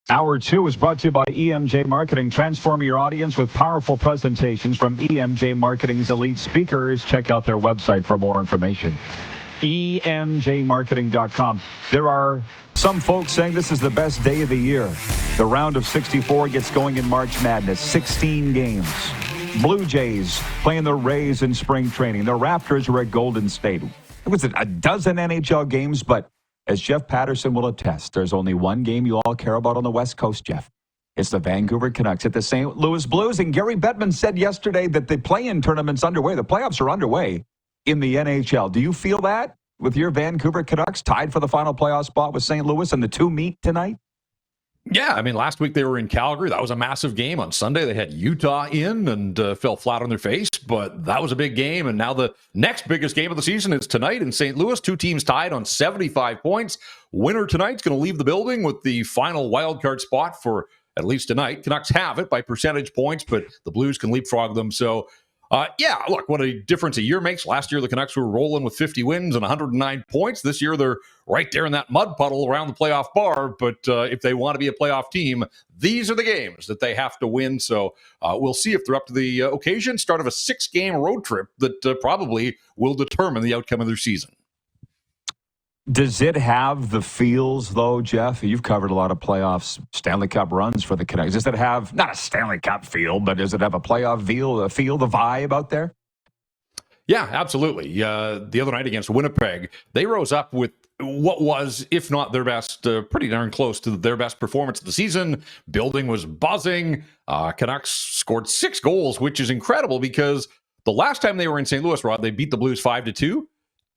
Hour 2 is brought to you by EMJ Marketing. Transform your audience with powerful presentations from EMJ Marketing's elite speakers. Check out their website for more information. EMJmarketing.com. There are some folks saying this is the best day of the year. The round of 64 gets going in March Madness. 16 games. Blue Jays playing the Rays in spring training. The Raptors are at Golden State. It was a dozen NHL games, but as Jeff Paterson will attest, there's only one game you all care about on the West Coast, Jeff. It's the Vancouver Canucks at the St. Louis Blues. And Gary Bettman said yesterday that the play-in tournament's underway. The playoffs are underway in the NHL. Do you feel that with your Vancouver Canucks tied for the final playoff spot with St. Louis and the two meet tonight? Yeah, I mean, last week they were in Calgary. That was a massive game. On Sunday, they had Utah in and fell flat on their face, but that was a big game. And now the next biggest game of the season is tonight in St. Louis. Two teams tied on 75 points. Winner tonight's going to leave the building with the final wild card spot for at least tonight. Canucks have it by percentage points, but the Blues can leapfrog them. So, yeah, look, what a difference a year makes. Last year, the Canucks were rolling with 50 wins and 109 points. This year, they're right there in that mud puddle around the playoff bar. But if they want to be a playoff team, these are the games that they have to win. So we'll see if they're up to the occasion. Start of a 6-game road trip that probably will determine the outcome of their season. Does it have the feels, though, Jeff? You've covered a lot of playoffs, Stanley Cup runs for the Canucks. Does it have, not a Stanley Cup feel, but does it have a playoff feel, the vibe out there? Yeah, absolutely. The other night against Winnipeg, they rose up with what was, if not their best, pretty darn close to their best performance of the season. Building was buzzing. Canucks scored 6 goals, which is incredible because the last time they were in St. Louis, Rod, they beat the Blues 5-2.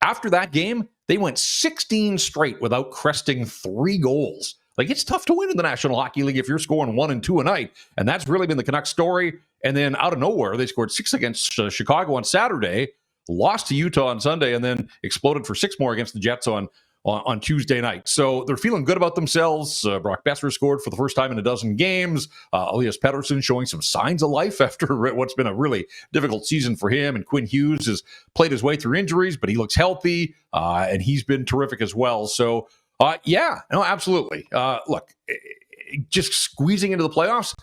After that game, they went 16 straight without cresting 3 goals. Like, it's tough to win in the National Hockey League if you're scoring 1 and 2 a night. And that's really been the Canucks story. And then out of nowhere, they scored 6 against Chicago on Saturday, lost to Utah on Sunday, and then exploded for 6 more against the Jets on Tuesday night. So they're feeling good about themselves. Brock Besser scored for the first time in a dozen games. Elias Pedersen showing some signs of life after what's been a really difficult season for him. And Quinn Hughes has played his way through injuries, but he looks healthy, and he's been terrific as well. So, yeah, no, absolutely. Look, just squeezing into the playoffs,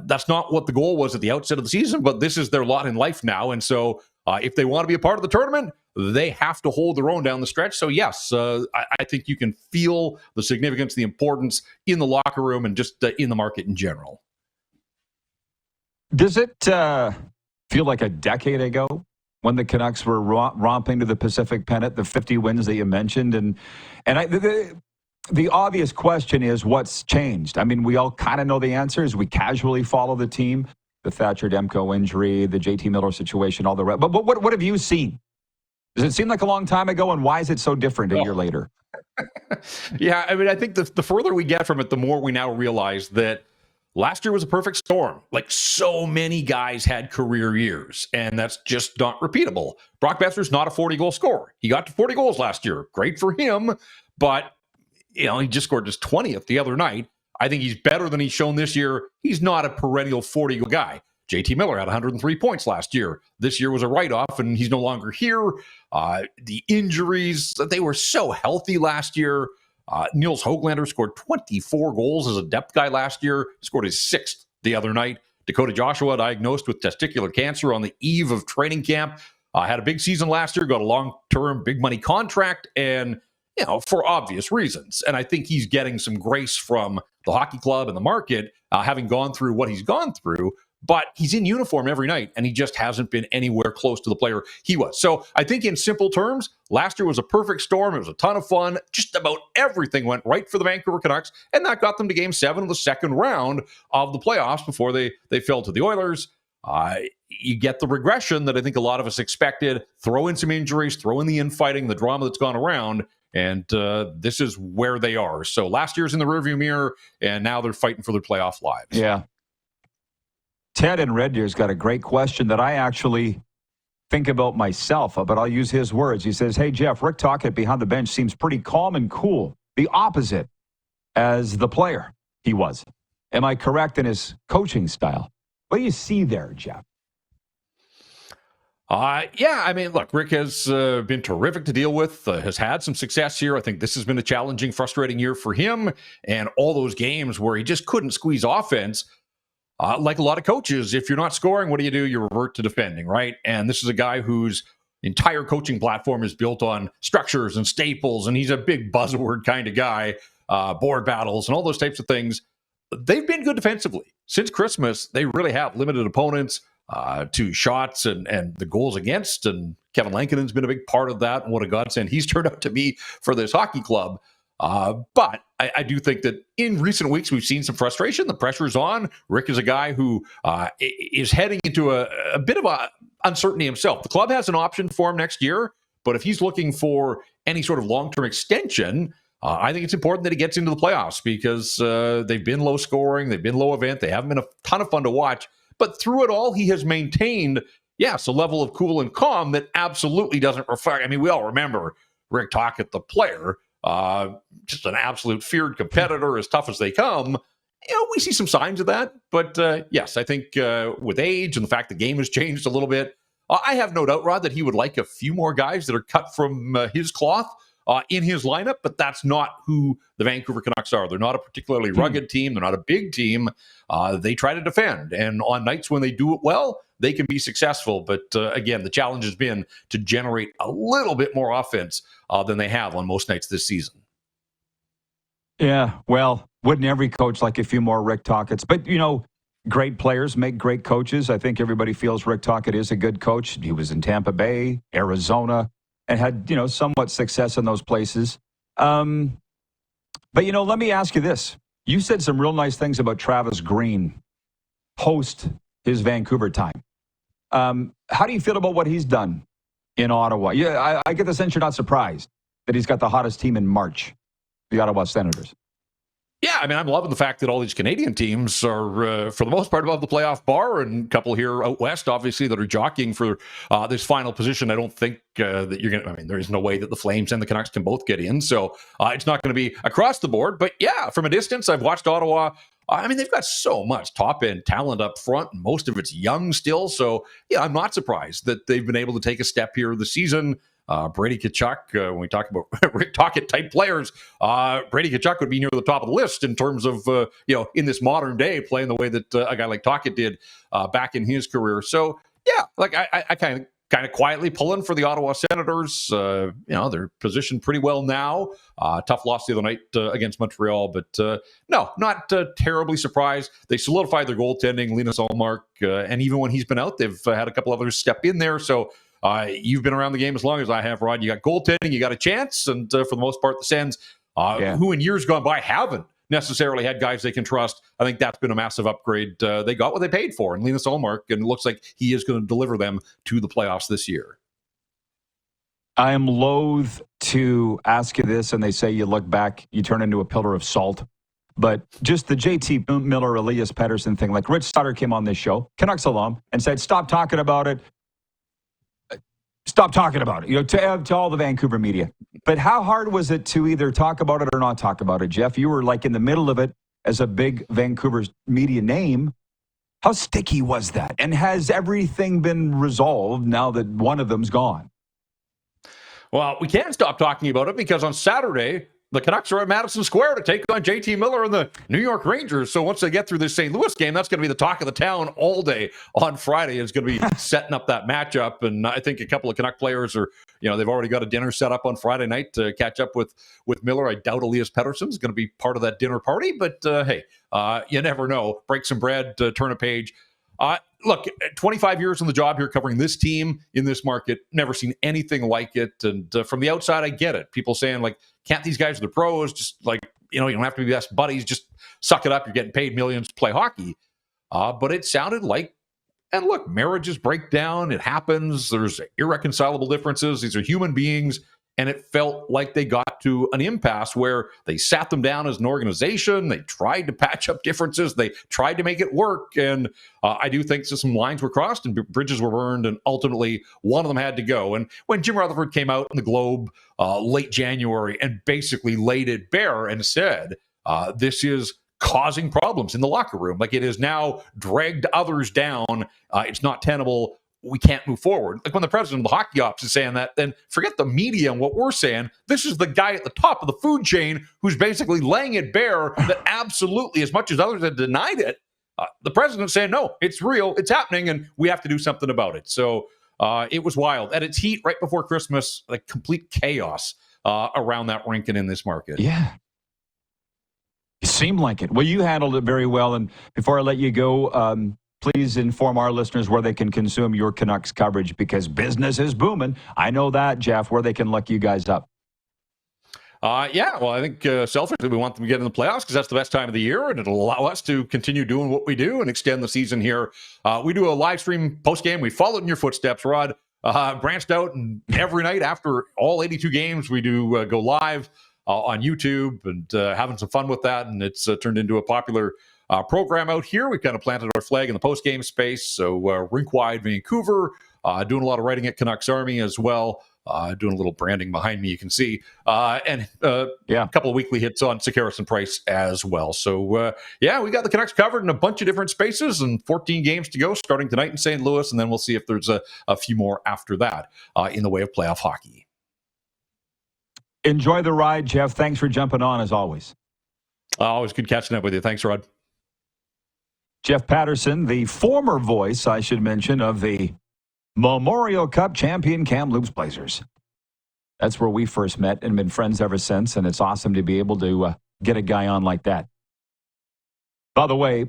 that's not what the goal was at the outset of the season, but this is their lot in life now. And so if they want to be a part of the tournament, they have to hold their own down the stretch. So, yes, I think you can feel the significance, the importance in the locker room and just in the market in general. Does it feel like a decade ago when the Canucks were romping to the Pacific Pennant, the 50 wins that you mentioned? And the obvious question is, what's changed? I mean, we all kind of know the answers. We casually follow the team. The Thatcher Demko injury, the JT Miller situation, all the rest. But what have you seen? Does it seem like a long time ago, and why is it so different a year later? Yeah, I mean, I think the further we get from it, the more we now realize that last year was a perfect storm. Like, so many guys had career years, and that's just not repeatable. Brock Besser's not a 40-goal scorer. He got to 40 goals last year. Great for him, but he just scored his 20th the other night. I think he's better than he's shown this year. He's not a perennial 40-goal guy. JT Miller had 103 points last year. This year was a write-off, and he's no longer here. The injuries, they were so healthy last year. Niels Höglander scored 24 goals as a depth guy last year. Scored his 6th the other night. Dakota Joshua diagnosed with testicular cancer on the eve of training camp. Had a big season last year, got a long-term, big-money contract, and for obvious reasons. And I think he's getting some grace from the hockey club and the market, having gone through what he's gone through. But he's in uniform every night, and he just hasn't been anywhere close to the player he was. So I think in simple terms, last year was a perfect storm. It was a ton of fun. Just about everything went right for the Vancouver Canucks, and that got them to Game 7 of the second round of the playoffs before they fell to the Oilers. You get the regression that I think a lot of us expected. Throw in some injuries, throw in the infighting, the drama that's gone around, and this is where they are. So last year's in the rearview mirror, and now they're fighting for their playoff lives. Yeah. Ted in Red Deer's got a great question that I actually think about myself, but I'll use his words. He says, hey, Jeff, Rick Tocchet behind the bench seems pretty calm and cool, the opposite as the player he was. Am I correct in his coaching style? What do you see there, Jeff? Yeah, I mean, look, Rick has been terrific to deal with, has had some success here. I think this has been a challenging, frustrating year for him. And all those games where he just couldn't squeeze offense, like a lot of coaches, if you're not scoring, what do? You revert to defending, right? And this is a guy whose entire coaching platform is built on structures and staples, and he's a big buzzword kind of guy, board battles and all those types of things. They've been good defensively. Since Christmas, they really have limited opponents to shots and the goals against. And Kevin Lankinen's been a big part of that. And what a godsend he's turned out to be for this hockey club. But I do think that in recent weeks, we've seen some frustration. The pressure's on. Rick is a guy who is heading into a bit of a uncertainty himself. The club has an option for him next year, but if he's looking for any sort of long-term extension, I think it's important that he gets into the playoffs because they've been low scoring, they've been low event, they haven't been a ton of fun to watch. But through it all, he has maintained, yes, a level of cool and calm that absolutely doesn't reflect. I mean, we all remember Rick Tocchet, the player, just an absolute feared competitor, as tough as they come. We see some signs of that. But yes, I think with age and the fact the game has changed a little bit, I have no doubt, Rod, that he would like a few more guys that are cut from his cloth in his lineup, but that's not who the Vancouver Canucks are. They're not a particularly rugged team. They're not a big team. They try to defend, and on nights when they do it well, they can be successful. But again, the challenge has been to generate a little bit more offense than they have on most nights this season. Yeah, well, wouldn't every coach like a few more Rick Tocchet's? But, great players make great coaches. I think everybody feels Rick Tocchet is a good coach. He was in Tampa Bay, Arizona, and had, somewhat success in those places. But, let me ask you this. You said some real nice things about Travis Green post his Vancouver time. How do you feel about what he's done in Ottawa? Yeah, I get the sense you're not surprised that he's got the hottest team in March, the Ottawa Senators. Yeah, I mean, I'm loving the fact that all these Canadian teams are, for the most part, above the playoff bar, and a couple here out west, obviously, that are jockeying for this final position. I don't think that you're going to, I mean, there is no way that the Flames and the Canucks can both get in, so it's not going to be across the board. But yeah, from a distance, I've watched Ottawa. I mean, they've got so much top-end talent up front, and most of it's young still. So, yeah, I'm not surprised that they've been able to take a step here this season. Brady Tkachuk, when we talk about Rick Tocchet type players, Brady Tkachuk would be near the top of the list in terms of, in this modern day playing the way that a guy like Tocchet did back in his career. So, yeah, like I kind of quietly pulling for the Ottawa Senators. They're positioned pretty well now. Tough loss the other night against Montreal, but no, not terribly surprised. They solidified their goaltending, Linus Ullmark, and even when he's been out, they've had a couple others step in there. So, you've been around the game as long as I have, Rod. You got goaltending, you got a chance, and for the most part, the Sens, who in years gone by haven't necessarily had guys they can trust, I think that's been a massive upgrade. They got what they paid for in Linus Ullmark, and it looks like he is going to deliver them to the playoffs this year. I am loath to ask you this, and they say you look back, you turn into a pillar of salt. But just the JT Miller, Elias Pedersen thing, like Rich Sutter came on this show, Canucks alum, and said, stop talking about it. Stop talking about it, to all the Vancouver media. But how hard was it to either talk about it or not talk about it, Jeff? You were like in the middle of it as a big Vancouver media name. How sticky was that? And has everything been resolved now that one of them's gone? Well, we can't stop talking about it because on Saturday, the Canucks are at Madison Square to take on JT Miller and the New York Rangers. So once they get through this St. Louis game, that's going to be the talk of the town all day on Friday. It's going to be setting up that matchup. And I think a couple of Canuck players are, they've already got a dinner set up on Friday night to catch up with Miller. I doubt Elias Pedersen is going to be part of that dinner party. But hey, you never know. Break some bread, turn a page. Look, 25 years on the job here covering this team in this market, never seen anything like it. And from the outside, I get it. People saying, like, can't these guys are the pros? Just like, you don't have to be best buddies. Just suck it up. You're getting paid millions to play hockey. But it sounded like, and look, marriages break down. It happens. There's irreconcilable differences. These are human beings. And it felt like they got to an impasse where they sat them down as an organization. They tried to patch up differences. They tried to make it work. And I do think some lines were crossed and bridges were burned. And ultimately, one of them had to go. And when Jim Rutherford came out in the Globe late January and basically laid it bare and said, this is causing problems in the locker room. Like, it has now dragged others down. It's not tenable. we can't move forward. Like when the president of the hockey ops is saying that, then forget the media and what we're saying. This is the guy at the top of the food chain who's basically laying it bare that absolutely, as much as others have denied it, the president's saying, no, it's real, it's happening, and we have to do something about it. So it was wild. At its heat, right before Christmas, like complete chaos around that rink and in this market. Yeah. It seemed like it. Well, you handled it very well. And before I let you go, please inform our listeners where they can consume your Canucks coverage, because business is booming. I know that, Jeff, where they can look you guys up. Well, I think selfishly we want them to get in the playoffs because that's the best time of the year, and it'll allow us to continue doing what we do and extend the season here. We do a live stream post-game. We followed in your footsteps, Rod. Branched out, and every night after all 82 games, we do go live on YouTube and having some fun with that, and it's turned into a popular program out here. We kind of planted our flag in the post-game space. So RinkWide Vancouver, doing a lot of writing at Canucks Army as well, doing a little branding behind me, you can see, and a couple of weekly hits on Sakaris and Price as well. So, we got the Canucks covered in a bunch of different spaces, and 14 games to go starting tonight in St. Louis, and then we'll see if there's a few more after that in the way of playoff hockey. Enjoy the ride, Jeff. Thanks for jumping on, as always. Always good catching up with you. Thanks, Rod. Jeff Paterson, the former voice, I should mention, of the Memorial Cup champion Kamloops Blazers. That's where we first met and been friends ever since, and it's awesome to be able to get a guy on like that. By the way,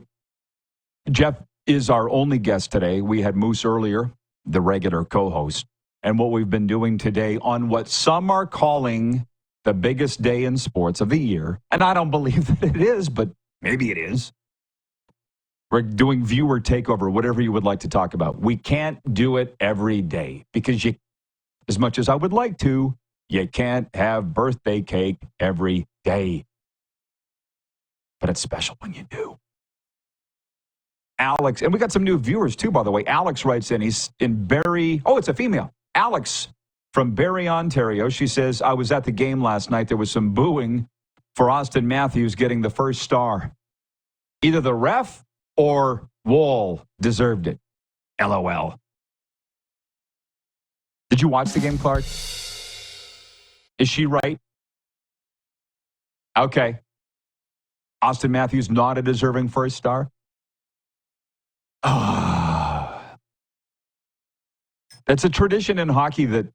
Jeff is our only guest today. We had Moose earlier, the regular co-host, and what we've been doing today on what some are calling the biggest day in sports of the year, and I don't believe that it is, but maybe it is. We're doing viewer takeover, whatever you would like to talk about. We can't do it every day because as much as I would like to, you can't have birthday cake every day. But it's special when you do. Alex, and we got some new viewers too, by the way. Alex writes in, he's in Barrie. Oh, it's a female. Alex from Barrie, Ontario. She says, I was at the game last night. There was some booing for Austin Matthews getting the first star. Either the ref or Wall deserved it. LOL. Did you watch the game, Clark? Is she right? Okay. Austin Matthews not a deserving first star? That's a tradition in hockey that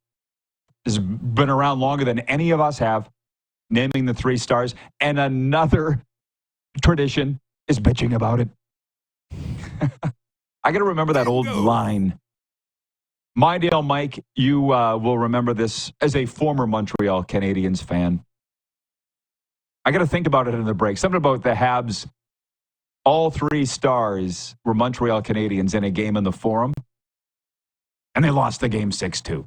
has been around longer than any of us have, naming the 3 stars. And another tradition is bitching about it. I got to remember that old line. My Dale Mike, you will remember this as a former Montreal Canadiens fan. I got to think about it in the break. Something about the Habs. All 3 stars were Montreal Canadiens in a game in the Forum, and they lost the game 6-2.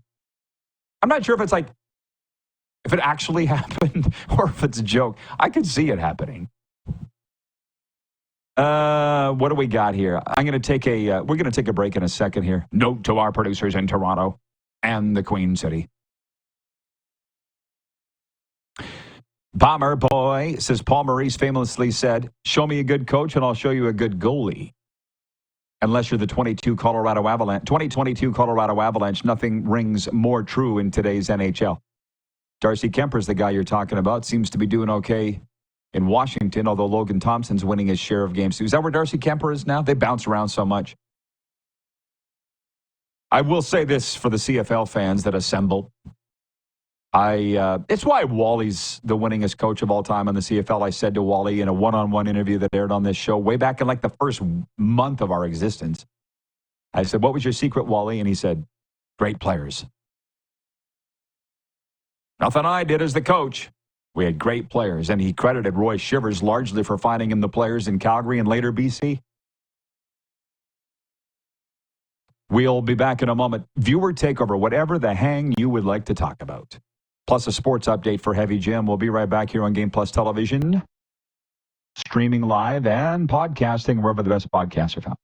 I'm not sure if it actually happened or if it's a joke. I could see it happening. What do we got here? We're going to take a break in a second here. Note to our producers in Toronto and the Queen City. Bomber boy, says Paul Maurice famously said, show me a good coach and I'll show you a good goalie. Unless you're the 2022 Colorado Avalanche, nothing rings more true in today's NHL. Darcy Kemper's the guy you're talking about. Seems to be doing okay in Washington, although Logan Thompson's winning his share of games. Is that where Darcy Kemper is now? They bounce around so much. I will say this for the CFL fans that assemble. It's why Wally's the winningest coach of all time on the CFL. I said to Wally in a one-on-one interview that aired on this show way back in like the first month of our existence. I said, what was your secret, Wally? And he said, great players. Nothing I did as the coach. We had great players, and he credited Roy Shivers largely for finding him the players in Calgary and later BC. We'll be back in a moment. Viewer takeover, whatever the hang you would like to talk about. Plus a sports update for Heavy Jim. We'll be right back here on Game Plus Television. Streaming live and podcasting wherever the best podcasts are found.